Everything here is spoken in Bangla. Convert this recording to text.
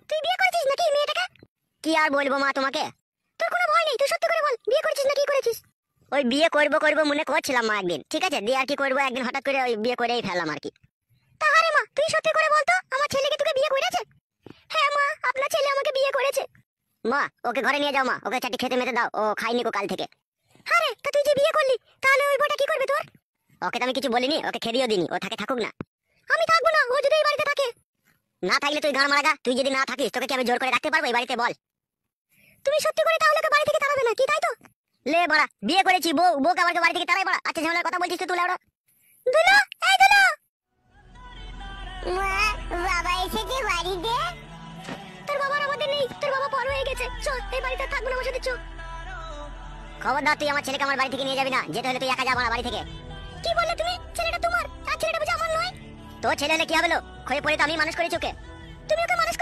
তুই বিয়ে করেছিস নাকি মেয়েটাকে? কি আর বলবো মা তোমাকে? তোর কোনো ভয় নেই, তুই সত্যি করে বল, বিয়ে করেছিস না কি করেছিস? ওই বিয়ে করব মনে করছিলাম মা একদিন, ঠিক আছে, দিয়ে আর কি করবো, একদিন হঠাৎ করে ওই বিয়ে করেই ফেললাম আর কি। তাহারে মা, তুই সত্যি করে বল তো, আমার ছেলেকে তোকে বিয়ে করেছে? হ্যাঁ মা, আপনার ছেলে আমাকে বিয়ে করেছে। মা, ওকে ঘরে নিয়ে যাও মা, ওকে চাটি খেতে মেতে দাও, ও খাইনি কো কাল থেকে। আরে তা তুই যে বিয়ে করলি, তাহলে ওই বউটা কি করবে তোর? ওকে তো আমি কিছু বলিনি, ওকে খেদিও দিনি, ও থাকুক না। আমি থাকবো না, ও যদি এই বাড়িতে থাকে। না থাকলে তুই গান মারাগা, তুই যদি না থাকিস তোকে কি আমি জোর করে রাখতে পারবো এই বাড়িতে, বল? তুমি সত্যি করে তাহলে ওকে বাড়ি থেকে তাড়াবে না কি, তাই তো? লে বড়া, বিয়ে করেছি, বউকে আমাকে বাড়ি থেকে তাড়াই বড়া, আচ্ছা ঝামেলার কথা বলছিস তুই লেওড়া। দুলো, এই দুলো। মা, বাবা এসেছে বাড়িতে। তোর বাবার আমাদের নেই, তোর বাবা পর হয়ে গেছে, চল এই বাড়িতে থাকবো না, আমার সাথে চল। খবরদার, তুই আমার ছেলেকে আমার বাড়ি থেকে নিয়ে যাবি না, যেতে হলে তুই একা যাবো না বাড়ি থেকে। কি বললে তুমি? ছেলেটা তোমার, আর ছেলেটা বুঝি আমার নয়? তোর ছেলে হলে কি হবে, খয়ে পড়ে তো আমি মানুষ করেছি ওকে। তুমি ওকে মানুষ